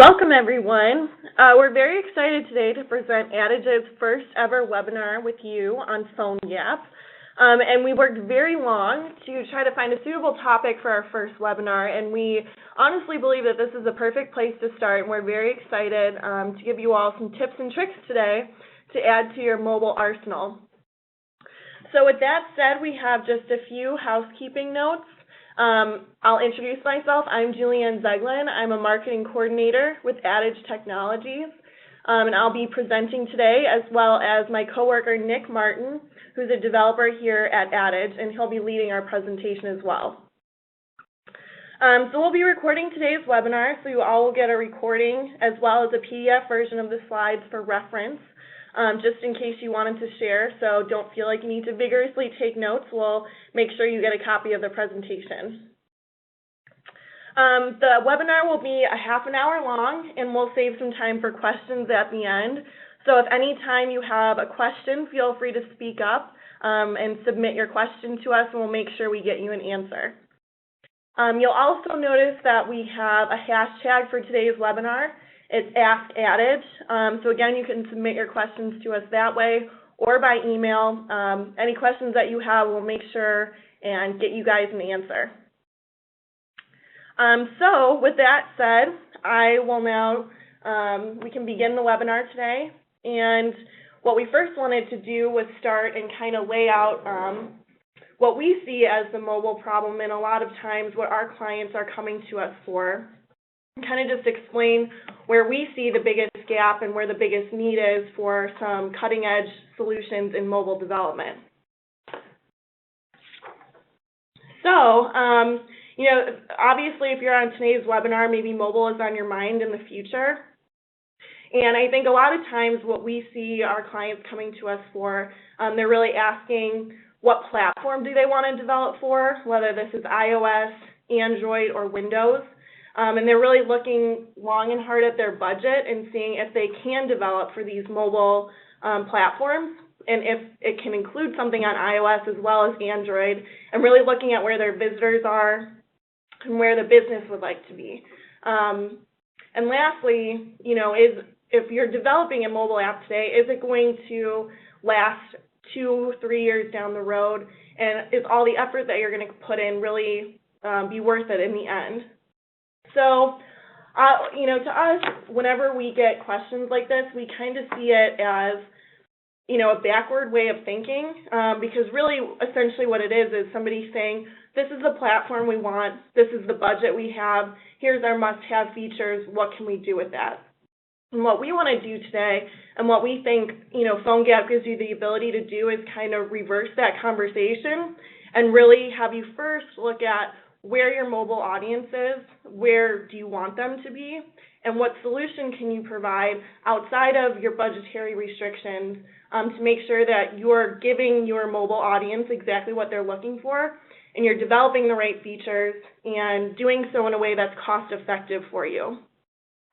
Welcome, everyone. We're very excited today to present Adage's first ever webinar with you on PhoneGap. And we worked very long to try to find a suitable topic for our first webinar, and we honestly believe that this is a perfect place to start, and we're very excited to give you all some tips and tricks today to add to your mobile arsenal. So with that said, we have just a few housekeeping notes. I'll introduce myself. I'm Julianne Zeglin. I'm a marketing coordinator with Adage Technologies, and I'll be presenting today, as well as my coworker Nick Martin, who's a developer here at Adage, and he'll be leading our presentation as well. So we'll be recording today's webinar, so you all will get a recording as well as a PDF version of the slides for reference, just in case you wanted to share, so don't feel like you need to vigorously take notes. We'll make sure you get a copy of the presentation. The webinar will be a half an hour long, and we'll save some time for questions at the end. So if any time you have a question, feel free to speak up and submit your question to us, and we'll make sure we get you an answer. You'll also notice that we have a hashtag for today's webinar. It's Ask Adage. So again, you can submit your questions to us that way or by email. Any questions that you have, we'll make sure and get you guys an answer. So with that said, I will now, we can begin the webinar today. And what we first wanted to do was start and kind of lay out what we see as the mobile problem, and a lot of times what our clients are coming to us for. Kind of just explain where we see the biggest gap and where the biggest need is for some cutting-edge solutions in mobile development. So, you know, obviously if you're on today's webinar, maybe mobile is on your mind in the future. And I think a lot of times what we see our clients coming to us for, they're really asking what platform do they want to develop for, whether this is iOS, Android, or Windows. And they're really looking long and hard at their budget and seeing if they can develop for these mobile platforms, and if it can include something on iOS as well as Android, and really looking at where their visitors are and where the business would like to be. And lastly, you know, if you're developing a mobile app today, is it going to last 2-3 years down the road, and is all the effort that you're going to put in really be worth it in the end? So, you know, to us, whenever we get questions like this, we kind of see it as, you know, a backward way of thinking, because really, essentially what it is somebody saying, this is the platform we want, this is the budget we have, here's our must-have features, what can we do with that? And what we want to do today, and what we think, you know, PhoneGap gives you the ability to do, is kind of reverse that conversation and really have you first look at where your mobile audience is, where do you want them to be, and what solution can you provide outside of your budgetary restrictions to make sure that you're giving your mobile audience exactly what they're looking for, and you're developing the right features and doing so in a way that's cost-effective for you.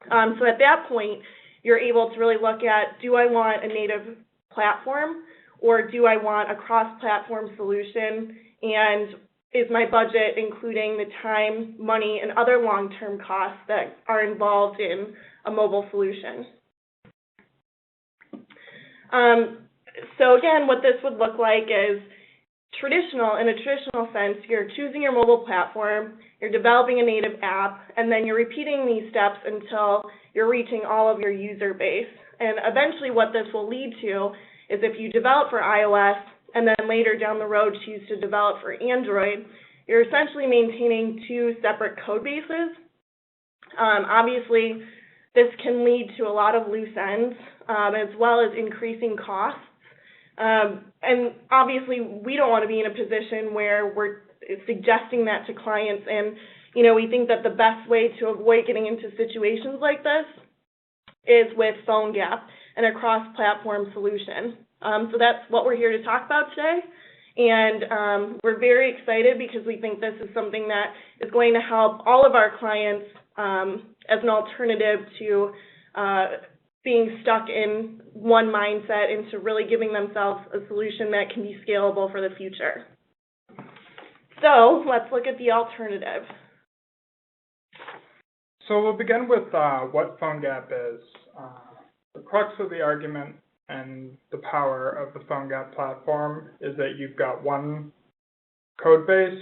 So at that point, you're able to really look at, do I want a native platform, or do I want a cross-platform solution, and is my budget including the time, money, and other long-term costs that are involved in a mobile solution? So again, what this would look like is in a traditional sense, you're choosing your mobile platform, you're developing a native app, and then you're repeating these steps until you're reaching all of your user base. And eventually what this will lead to is, if you develop for iOS, and then later down the road choose to develop for Android, you're essentially maintaining two separate code bases. Obviously, this can lead to a lot of loose ends, as well as increasing costs. And obviously, we don't want to be in a position where we're suggesting that to clients, and you know, we think that the best way to avoid getting into situations like this is with PhoneGap and a cross-platform solution. So that's what we're here to talk about today, and we're very excited because we think this is something that is going to help all of our clients as an alternative to being stuck in one mindset, into really giving themselves a solution that can be scalable for the future. So let's look at the alternative. So we'll begin with what PhoneGap is. The crux of the argument and the power of the PhoneGap platform is that you've got one code base,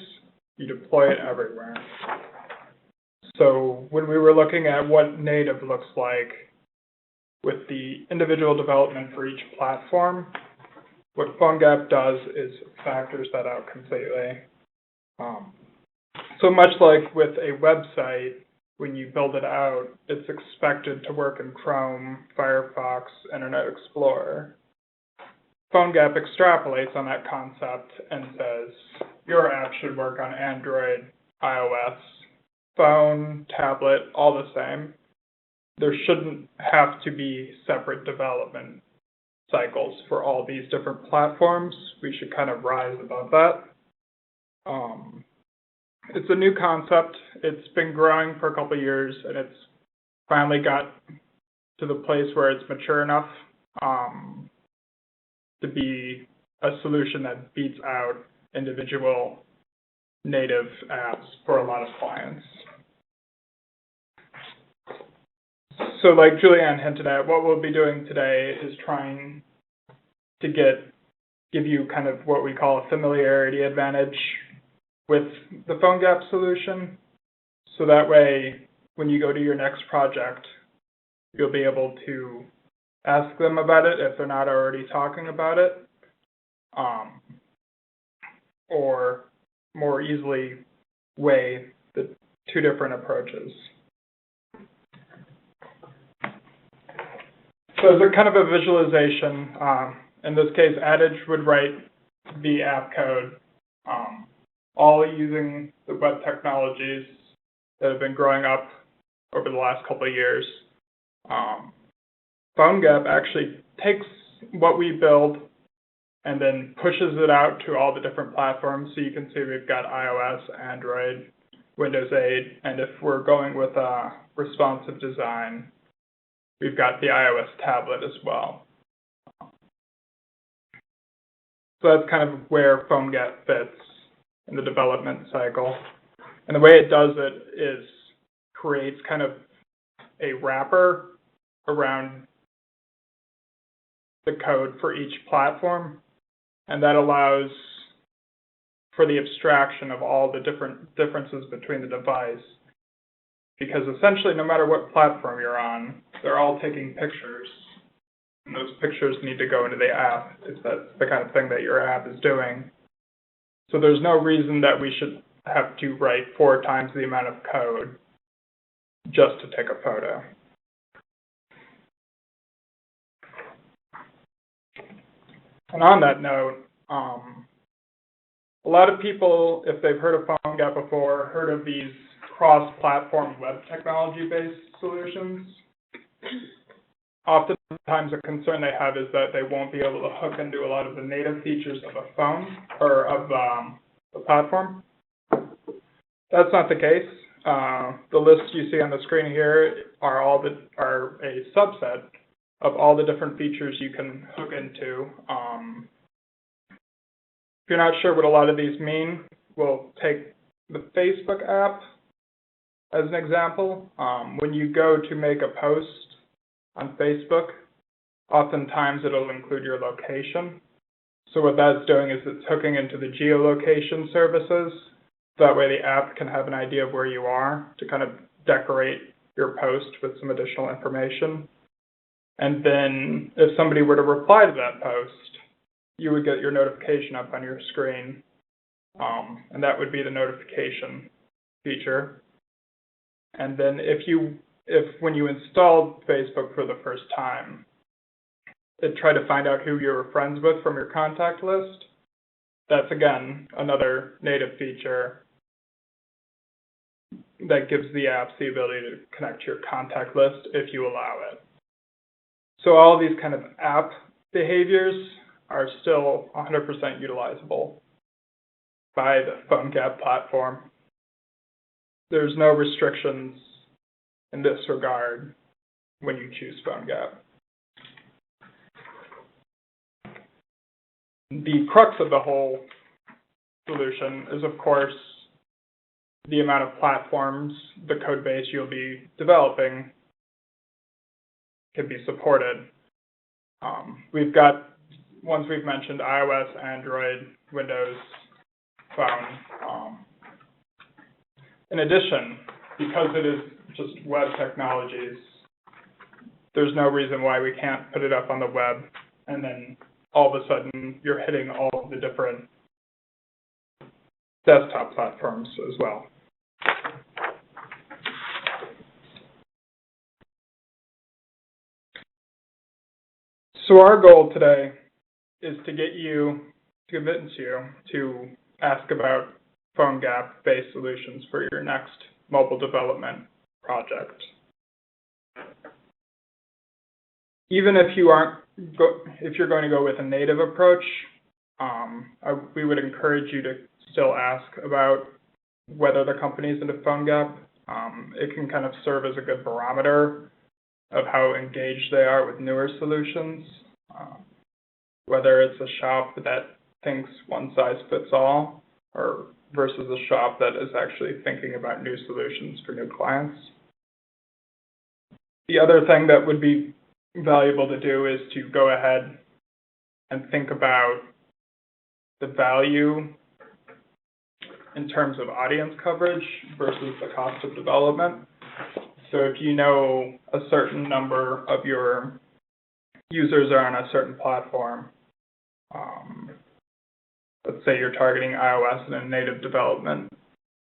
you deploy it everywhere. So when we were looking at what native looks like with the individual development for each platform, what PhoneGap does is factors that out completely. So much like with a website, when you build it out, it's expected to work in Chrome, Firefox, Internet Explorer. PhoneGap extrapolates on that concept and says, your app should work on Android, iOS, phone, tablet, all the same. There shouldn't have to be separate development cycles for all these different platforms. We should kind of rise above that. It's a new concept. It's been growing for a couple of years, and it's finally got to the place where it's mature enough to be a solution that beats out individual native apps for a lot of clients. So like Julianne hinted at, what we'll be doing today is trying to give you kind of what we call a familiarity advantage with the PhoneGap solution. So that way, when you go to your next project, you'll be able to ask them about it if they're not already talking about it, or more easily weigh the two different approaches. So as a kind of a visualization, in this case, Adage would write the app code, all using the web technologies that have been growing up over the last couple of years. PhoneGap actually takes what we build and then pushes it out to all the different platforms. So you can see we've got iOS, Android, Windows 8, and if we're going with a responsive design, we've got the iOS tablet as well. So that's kind of where PhoneGap fits in the development cycle. And the way it does it is creates kind of a wrapper around the code for each platform, and that allows for the abstraction of all the different differences between the device, because essentially no matter what platform you're on, they're all taking pictures, and those pictures need to go into the app if that's the kind of thing that your app is doing. So there's no reason that we should have to write 4 times the amount of code just to take a photo. And on that note, a lot of people, if they've heard of PhoneGap before, heard of these cross-platform web technology-based solutions. Oftentimes a concern they have is that they won't be able to hook into a lot of the native features of a phone or of the platform. That's not the case. The lists you see on the screen here are a subset of all the different features you can hook into. If you're not sure what a lot of these mean, we'll take the Facebook app as an example. When you go to make a post on Facebook, oftentimes it'll include your location. So what that's doing is it's hooking into the geolocation services. That way the app can have an idea of where you are to kind of decorate your post with some additional information. And then if somebody were to reply to that post, you would get your notification up on your screen. And that would be the notification feature. And then when you installed Facebook for the first time, it tried to find out who you were friends with from your contact list. That's, again, another native feature that gives the apps the ability to connect to your contact list if you allow it. So all these kind of app behaviors are still 100% utilizable by the PhoneGap platform. There's no restrictions in this regard when you choose PhoneGap. The crux of the whole solution is, of course, the amount of platforms, the code base you'll be developing can be supported. We've got ones we've mentioned: iOS, Android, Windows Phone. In addition, because it is just web technologies, there's no reason why we can't put it up on the web and then all of a sudden you're hitting all of the different desktop platforms as well. So our goal today is to get you, to convince you to ask about PhoneGap-based solutions for your next mobile development project. Even if you if you're going to go with a native approach, we would encourage you to still ask about whether the company's into PhoneGap. It can kind of serve as a good barometer of how engaged they are with newer solutions. Whether it's a shop that thinks one size fits all, or versus a shop that is actually thinking about new solutions for new clients. The other thing that would be valuable to do is to go ahead and think about the value in terms of audience coverage versus the cost of development. So if you know a certain number of your users are on a certain platform, let's say you're targeting iOS in a native development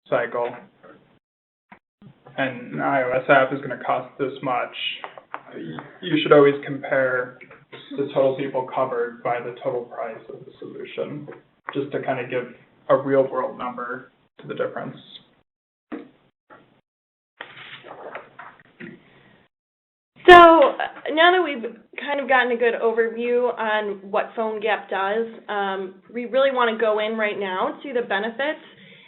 cycle, and an iOS app is going to cost this much, you should always compare the total people covered by the total price of the solution, just to kind of give a real-world number to the difference. So now that we've kind of gotten a good overview on what PhoneGap does, we really want to go in right now to the benefits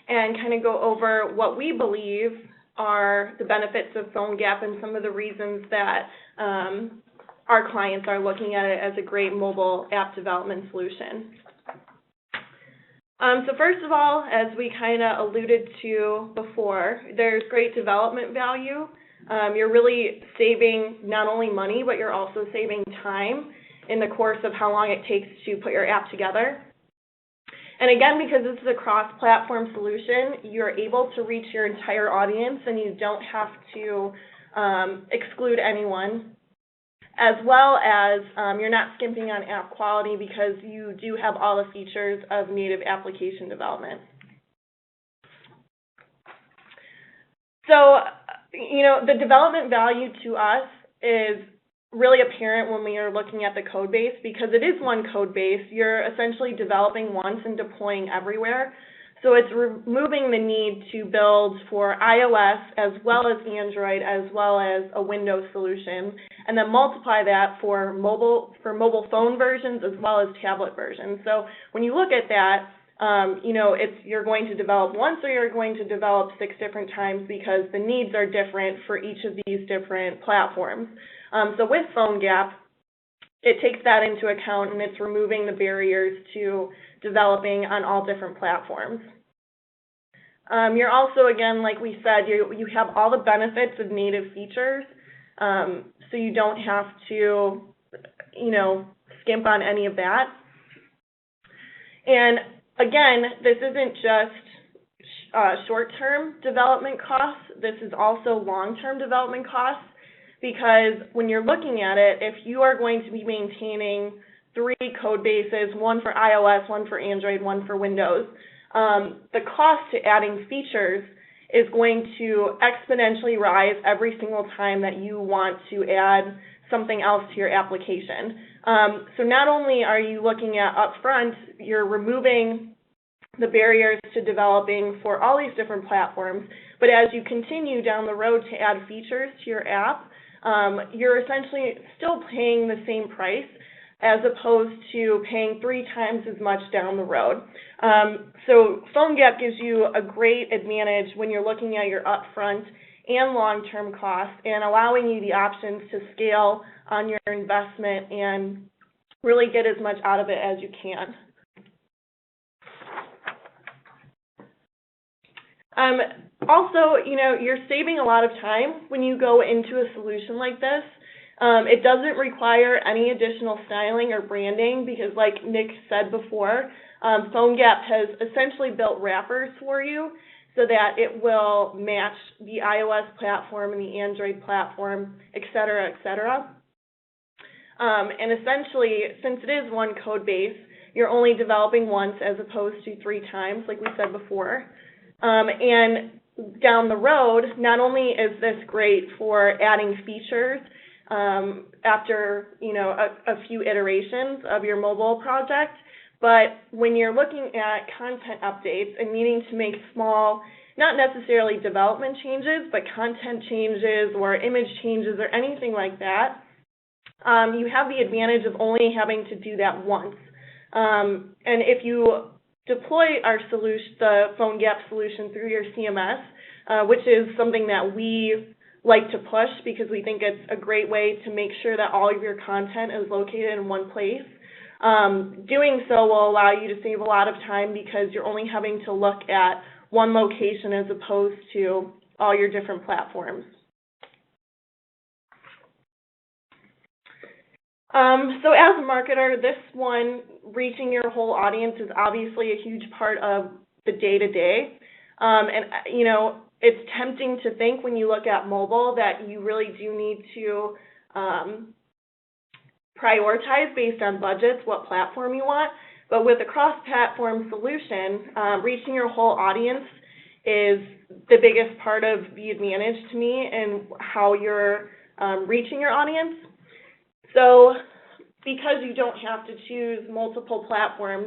and kind of go over what we believe are the benefits of PhoneGap and some of the reasons that our clients are looking at it as a great mobile app development solution. So first of all, as we kind of alluded to before, there's great development value. You're really saving not only money, but you're also saving time in the course of how long it takes to put your app together. And again, because this is a cross-platform solution, you're able to reach your entire audience and you don't have to exclude anyone, as well as you're not skimping on app quality because you do have all the features of native application development. So, you know, the development value to us is really apparent when we are looking at the code base, because it is one code base. You're essentially developing once and deploying everywhere. So it's removing the need to build for iOS as well as Android as well as a Windows solution, and then multiply that for mobile phone versions as well as tablet versions. So when you look at that, you know, you're going to develop once or you're going to develop 6 different times because the needs are different for each of these different platforms. So with PhoneGap, it takes that into account and it's removing the barriers to developing on all different platforms. You're also, again, like we said, you have all the benefits of native features, so you don't have to, you know, skimp on any of that. And again, this isn't just short-term development costs. This is also long-term development costs, because when you're looking at it, if you are going to be maintaining 3 code bases, one for iOS, one for Android, one for Windows, the cost to adding features is going to exponentially rise every single time that you want to add something else to your application. So not only are you looking at upfront, you're removing the barriers to developing for all these different platforms, but as you continue down the road to add features to your app, you're essentially still paying the same price as opposed to paying 3 times as much down the road. So PhoneGap gives you a great advantage when you're looking at your upfront and long-term costs and allowing you the options to scale on your investment and really get as much out of it as you can. Also, you're saving a lot of time when you go into a solution like this. It doesn't require any additional styling or branding because, like Nick said before, PhoneGap has essentially built wrappers for you so that it will match the iOS platform and the Android platform, et cetera, et cetera. And essentially, since it is one code base, you're only developing once as opposed to 3 times, like we said before. And down the road, not only is this great for adding features after a few iterations of your mobile project, but when you're looking at content updates and needing to make small, not necessarily development changes, but content changes or image changes or anything like that, you have the advantage of only having to do that once. And if you deploy our solution, the PhoneGap solution, through your CMS, which is something that we like to push because we think it's a great way to make sure that all of your content is located in one place. Doing so will allow you to save a lot of time because you're only having to look at one location as opposed to all your different platforms. So as a marketer, this one, reaching your whole audience, is obviously a huge part of the day-to-day. And, it's tempting to think when you look at mobile that you really do need to prioritize based on budgets what platform you want. But with a cross-platform solution, reaching your whole audience is the biggest part of the advantage to me and how you're reaching your audience. So because you don't have to choose multiple platforms,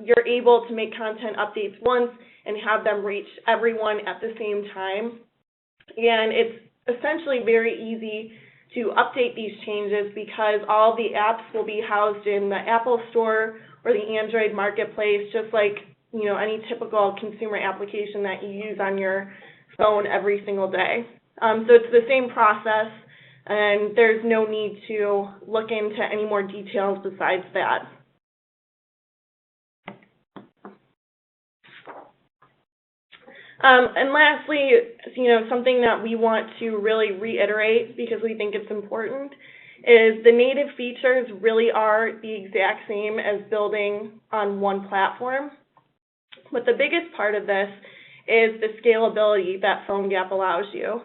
you're able to make content updates once and have them reach everyone at the same time. And it's essentially very easy to update these changes because all the apps will be housed in the Apple Store or the Android Marketplace, just like any typical consumer application that you use on your phone every single day. So it's the same process, and there's no need to look into any more details besides that. And lastly, something that we want to really reiterate because we think it's important is the native features really are the exact same as building on one platform. But the biggest part of this is the scalability that PhoneGap allows you.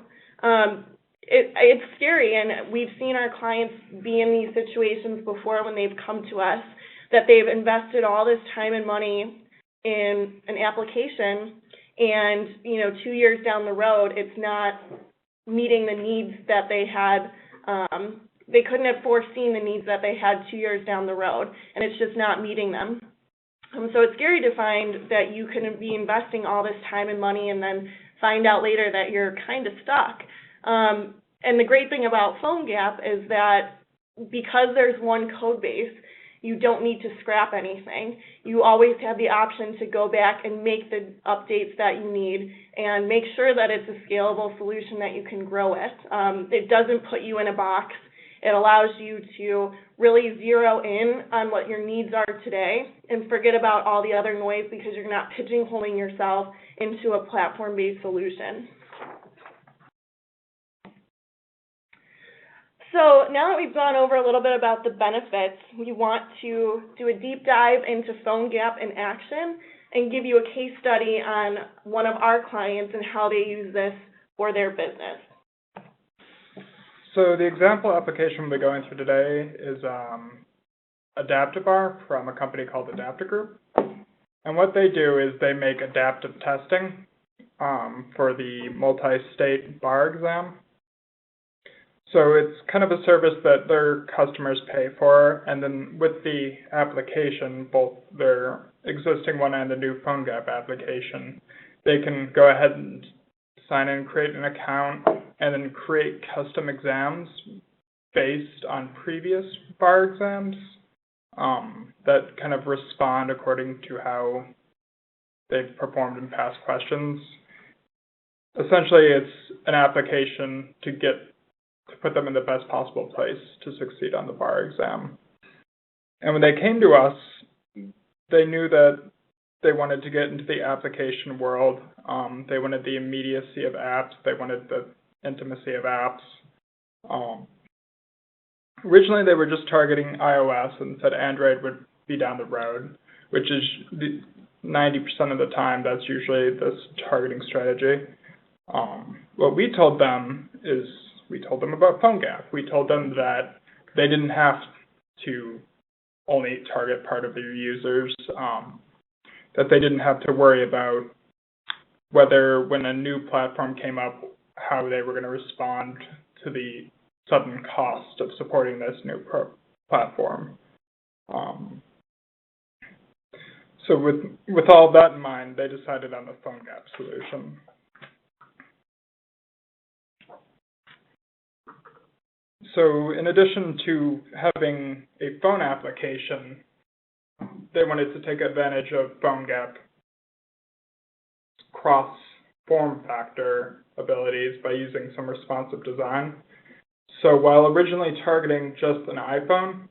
It's scary, and we've seen our clients be in these situations before when they've come to us, that they've invested all this time and money in an application, and 2 years down the road, it's not meeting the needs that they had. They couldn't have foreseen the needs that they had 2 years down the road, and it's just not meeting them. So it's scary to find that you can be investing all this time and money and then find out later that you're kind of stuck. And the great thing about PhoneGap is that because there's one code base, you don't need to scrap anything. You always have the option to go back and make the updates that you need and make sure that it's a scalable solution that you can grow with. It doesn't put you in a box. It allows you to really zero in on what your needs are today and forget about all the other noise because you're not pigeonholing yourself into a platform-based solution. So now that we've gone over a little bit about the benefits, we want to do a deep dive into PhoneGap in action and give you a case study on one of our clients and how they use this for their business. So the example application we're going through today is Adaptibar from a company called Adaptive Group. And what they do is they make adaptive testing for the multi-state bar exam. So it's kind of a service that their customers pay for, and then with the application, both their existing one and the new PhoneGap application, they can go ahead and sign in, create an account, and then create custom exams based on previous bar exams that kind of respond according to how they've performed in past questions. Essentially, it's an application to put them in the best possible place to succeed on the bar exam. And when they came to us, they knew that they wanted to get into the application world. They wanted the immediacy of apps. They wanted the intimacy of apps. Originally, they were just targeting iOS and said Android would be down the road, which is 90% of the time, that's usually this targeting strategy. What we told them is, we told them about PhoneGap. We told them that they didn't have to only target part of their users, that they didn't have to worry about whether when a new platform came up, how they were going to respond to the sudden cost of supporting this new platform. So with all that in mind, they decided on the PhoneGap solution. So in addition to having a phone application, they wanted to take advantage of PhoneGap cross-form factor abilities by using some responsive design. So while originally targeting just an iPhone,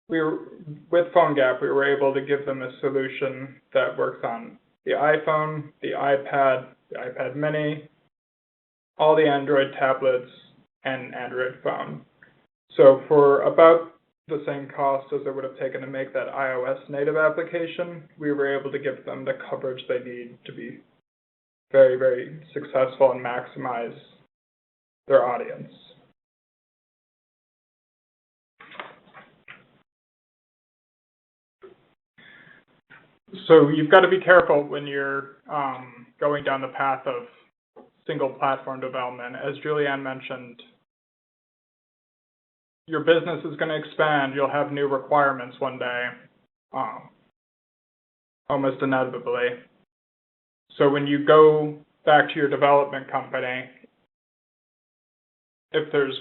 with PhoneGap, we were able to give them a solution that works on the iPhone, the iPad Mini, all the Android tablets, and Android phone. So for about the same cost as it would have taken to make that iOS native application, we were able to give them the coverage they need to be very, very successful and maximize their audience. So you've got to be careful when you're going down the path of single platform development. As Julianne mentioned, your business is going to expand. You'll have new requirements one day, almost inevitably. So when you go back to your development company, if there's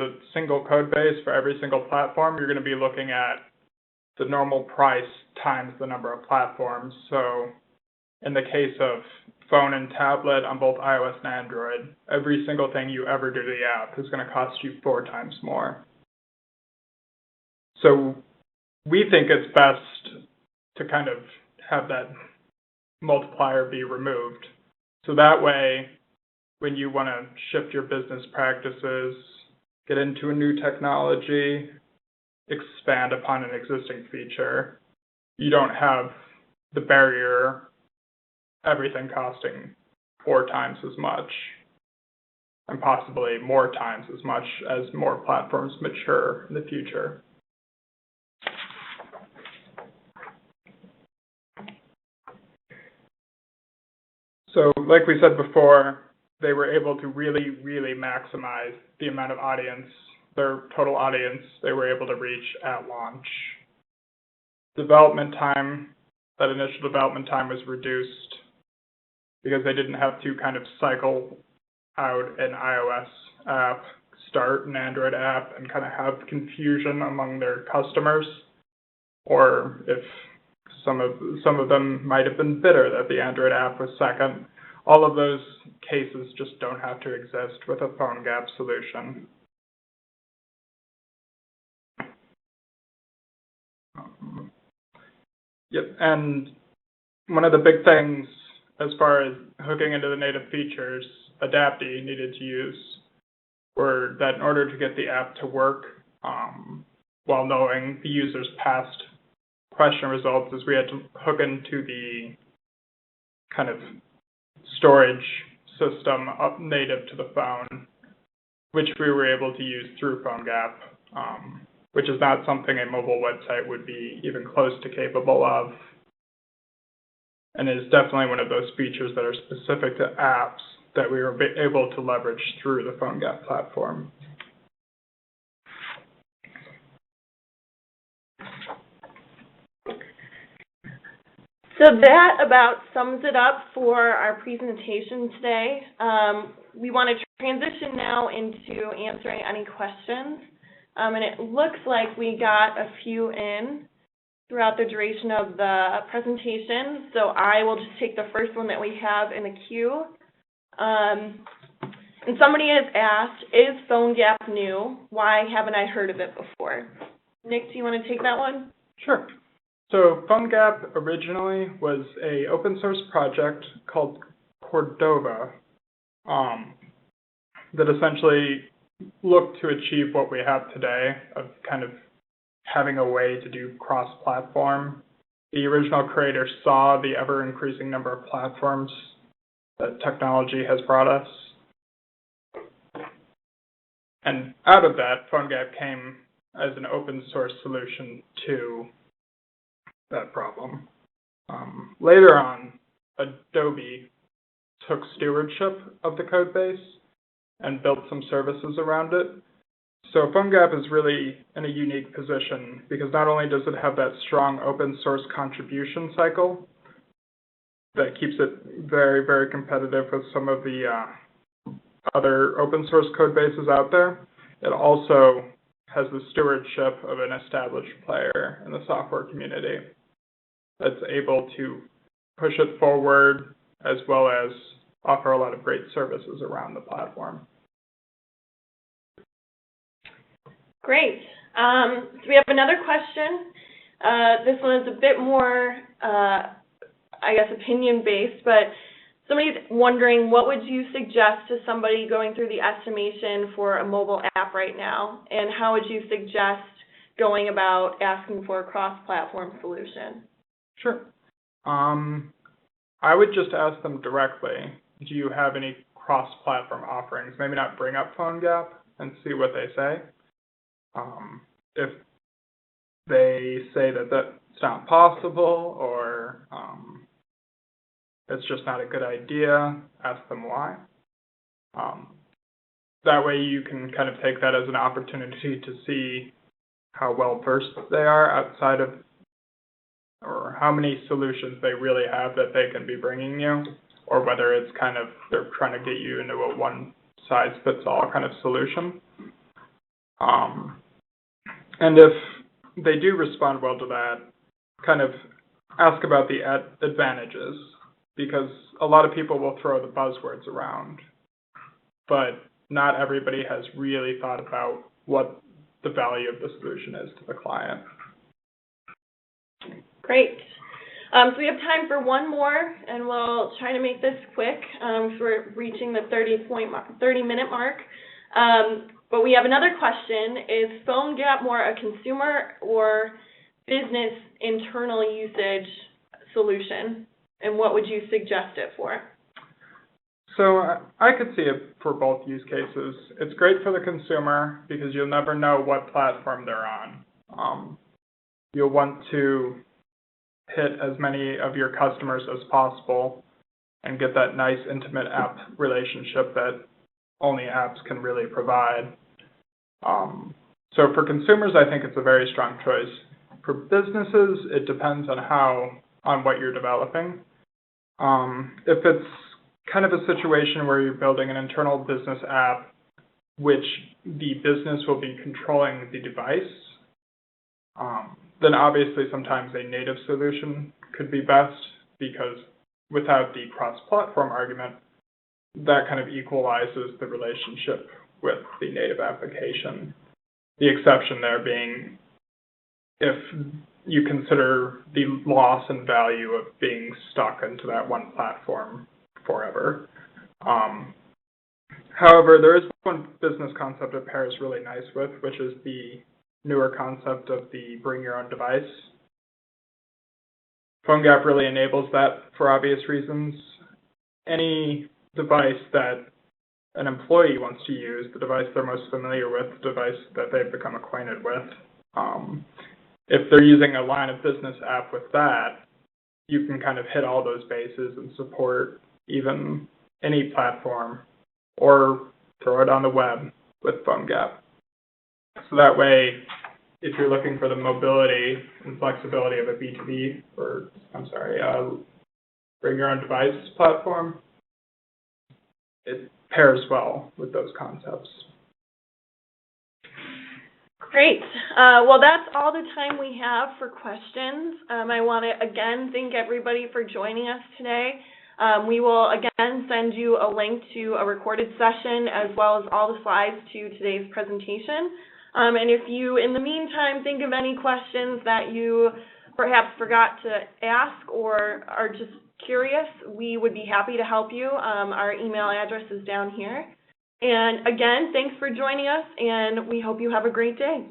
a single code base for every single platform, you're going to be looking at the normal price times the number of platforms. So in the case of phone and tablet on both iOS and Android, every single thing you ever do to the app is going to cost you 4 times more. So we think it's best to kind of have that multiplier be removed. So that way, when you want to shift your business practices, get into a new technology, expand upon an existing feature, you don't have the barrier, everything costing 4 times as much, and possibly more times as much as more platforms mature in the future. So like we said before, they were able to really, really maximize the amount of audience, their total audience they were able to reach at launch. Development time, that initial development time was reduced because they didn't have to kind of cycle out an iOS app, start an Android app, and kind of have confusion among their customers, or if some of them might have been bitter that the Android app was second. All of those cases just don't have to exist with a PhoneGap solution. Yep, and one of the big things as far as hooking into the native features Adaptee needed to use were that in order to get the app to work while knowing the user's past question results, is we had to hook into the kind of storage system up native to the phone, which we were able to use through PhoneGap, which is not something a mobile website would be even close to capable of, and is definitely one of those features that are specific to apps that we were able to leverage through the PhoneGap platform. So that about sums it up for our presentation today. We want to transition now into answering any questions. And it looks like we got a few in throughout the duration of the presentation. So I will just take the first one that we have in the queue. And somebody has asked, is PhoneGap new? Why haven't I heard of it before? Nick, do you want to take that one? Sure. So PhoneGap originally was a open source project called Cordova that essentially looked to achieve what we have today of kind of having a way to do cross-platform. The original creator saw the ever-increasing number of platforms that technology has brought us. And out of that, PhoneGap came as an open source solution to that problem. Later on, Adobe took stewardship of the code base and built some services around it. So PhoneGap is really in a unique position because not only does it have that strong open source contribution cycle that keeps it very, very competitive with some of the other open source code bases out there, it also has the stewardship of an established player in the software community that's able to push it forward as well as offer a lot of great services around the platform. Great. So we have another question. This one is a bit more, I guess, opinion-based, but somebody's wondering, what would you suggest to somebody going through the estimation for a mobile app right now, and how would you suggest going about asking for a cross-platform solution? Sure. I would just ask them directly, do you have any cross-platform offerings? Maybe not bring up PhoneGap and see what they say. If they say that that's not possible or it's just not a good idea, ask them why. That way you can kind of take that as an opportunity to see how well versed they are outside of, or how many solutions they really have that they can be bringing you, or whether it's kind of they're trying to get you into a one-size-fits-all kind of solution. And if they do respond well to that, kind of ask about the advantages, because a lot of people will throw the buzzwords around, but not everybody has really thought about what the value of the solution is to the client. Great. So we have time for one more, and we'll try to make this quick, so we're reaching the 30-minute mark. But we have another question. Is PhoneGap more a consumer or business internal usage solution, and what would you suggest it for? So I could see it for both use cases. It's great for the consumer because you'll never know what platform they're on. You'll want to hit as many of your customers as possible and get that nice intimate app relationship that only apps can really provide. So for consumers, I think it's a very strong choice. For businesses, it depends on what you're developing. If it's kind of a situation where you're building an internal business app, which the business will be controlling the device, then obviously sometimes a native solution could be best, because without the cross-platform argument, that kind of equalizes the relationship with the native application. The exception there being if you consider the loss in value of being stuck into that one platform forever. However, there is one business concept it pairs really nice with, which is the newer concept of the bring your own device. PhoneGap really enables that for obvious reasons. Any device that an employee wants to use, the device they're most familiar with, the device that they've become acquainted with, if they're using a line of business app with that, you can kind of hit all those bases and support even any platform or throw it on the web with PhoneGap. So that way, if you're looking for the mobility and flexibility of a B2B, bring your own device platform, it pairs well with those concepts. Great. Well, that's all the time we have for questions. I want to again thank everybody for joining us today. We will again send you a link to a recorded session as well as all the slides to today's presentation. And if you, in the meantime, think of any questions that you perhaps forgot to ask or are just curious, we would be happy to help you. Our email address is down here. And again, thanks for joining us, and we hope you have a great day.